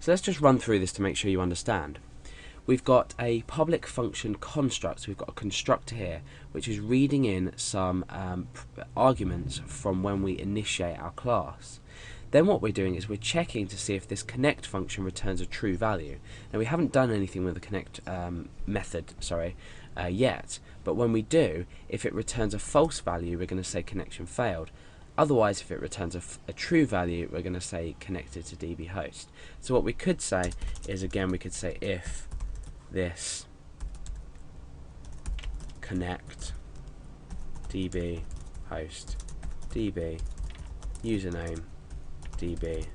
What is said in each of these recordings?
So let's just run through this to make sure you understand. We've got a public function construct, so we've got a constructor here which is reading in some arguments from when we initiate our class. Then what we're doing is we're checking to see if this connect function returns a true value. Now we haven't done anything with the connect method yet, but when we do, if it returns a false value, we're going to say connection failed. Otherwise, if it returns a true value, we're going to say connected to DB host. So what we could say is, again, we could say if this connect DB host DB username DB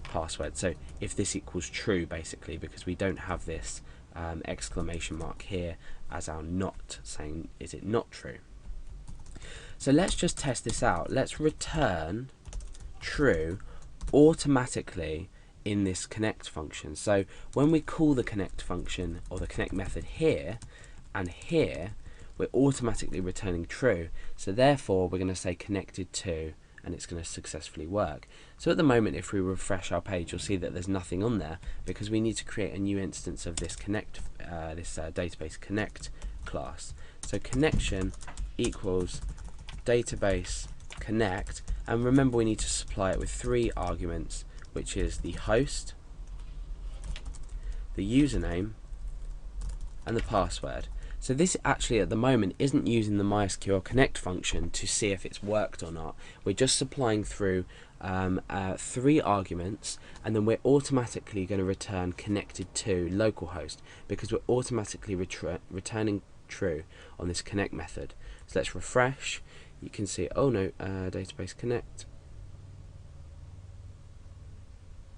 password. So if this equals true, basically, because we don't have this exclamation mark here as our not, saying is it not true. So let's just test this out. Let's return true automatically in this connect function. So when we call the connect function or the connect method here and here, we're automatically returning true. So therefore we're going to say connected to, and it's going to successfully work. So at the moment, if we refresh our page, you'll see that there's nothing on there because we need to create a new instance of this connect, database connect class. So connection equals database connect, and remember we need to supply it with 3 arguments, which is the host, the username, and the password. So this actually at the moment isn't using the MySQL connect function to see if it's worked or not. We're just supplying through 3 arguments, and then we're automatically going to return connected to localhost because we're automatically returning true on this connect method. So let's refresh. You can see, oh no, database connect.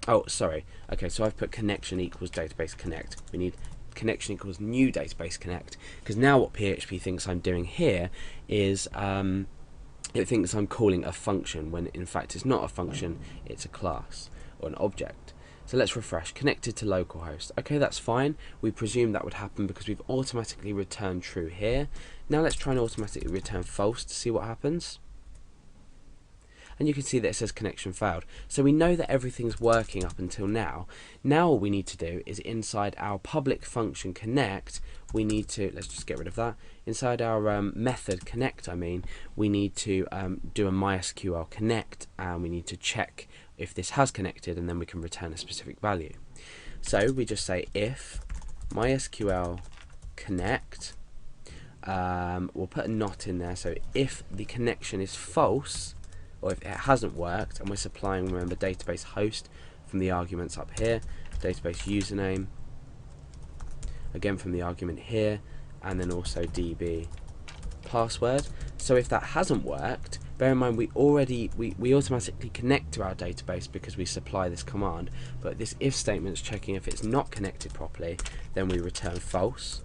Oh, sorry. Okay, so I've put connection equals database connect. We need connection equals new database connect, because now what PHP thinks I'm doing here is it thinks I'm calling a function when in fact it's not a function, it's a class or an object. So let's refresh. Connected to localhost. Okay, that's fine. We presume that would happen because we've automatically returned true here. Now let's try and automatically return false to see what happens. And you can see that it says connection failed. So we know that everything's working up until now. Now all we need to do is inside our public function connect, we need to, let's just get rid of that, inside our method connect, we need to do a MySQL connect, and we need to check if this has connected, and then we can return a specific value. So we just say if MySQL connect, we'll put a not in there, so if the connection is false, or if it hasn't worked, and we're supplying, remember, database host from the arguments up here, database username, again from the argument here, and then also DB password. So if that hasn't worked, bear in mind we automatically connect to our database because we supply this command, but this if statement's checking if it's not connected properly, then we return false.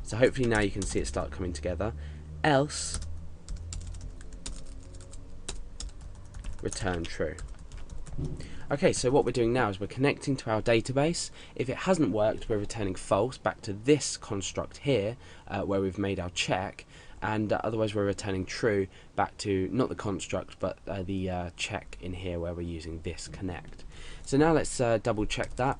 So hopefully now you can see it start coming together. Else, return true. Okay, so what we're doing now is we're connecting to our database. If it hasn't worked, we're returning false back to this construct here where we've made our check, and otherwise we're returning true back to not the construct but the check in here where we're using this connect. So now let's double check that.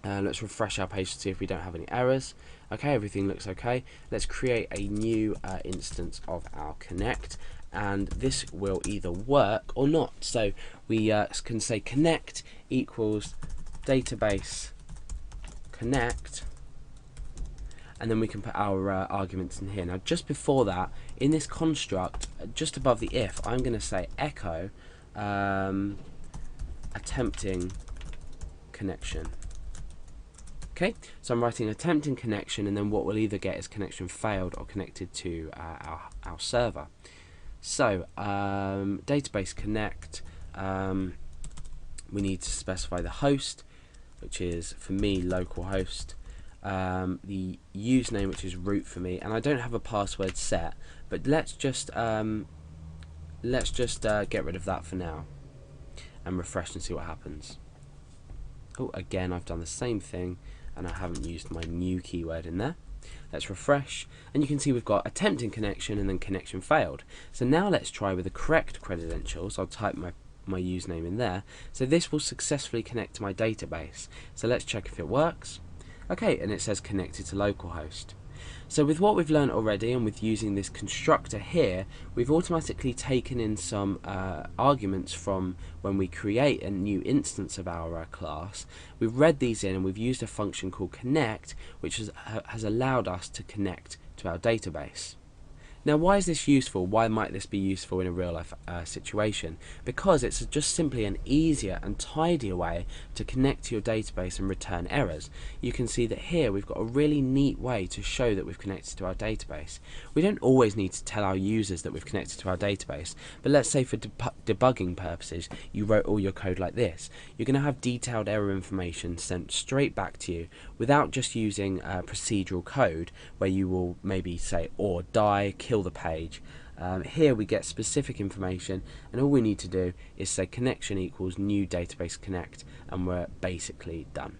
Let's refresh our page to see if we don't have any errors. Okay, everything looks okay. Let's create a new instance of our connect, and this will either work or not. So we can say connect equals database connect, and then we can put our arguments in here. Now just before that, in this construct, just above the if, I'm going to say echo attempting connection. Okay, so I'm writing attempting connection, and then what we'll either get is connection failed or connected to our server. So database connect, we need to specify the host, which is for me localhost, the username, which is root for me, and I don't have a password set, but let's just get rid of that for now and refresh and see what happens. Oh, again I've done the same thing and I haven't used my new keyword in there. Let's refresh, and you can see we've got attempting connection and then connection failed. So now let's try with the correct credentials. I'll type my my username in there. So this will successfully connect to my database. So let's check if it works. Okay, and it says connected to localhost. So with what we've learned already, and with using this constructor here, we've automatically taken in some arguments from when we create a new instance of our class. We've read these in, and we've used a function called connect, which has allowed us to connect to our database. Now, why is this useful? Why might this be useful in a real life situation? Because it's just simply an easier and tidier way to connect to your database and return errors. You can see that here we've got a really neat way to show that we've connected to our database. We don't always need to tell our users that we've connected to our database, but let's say for debugging purposes you wrote all your code like this. You're going to have detailed error information sent straight back to you without just using procedural code where you will maybe say or die, kill the page. Here we get specific information, and all we need to do is say connection equals new database connect, and we're basically done.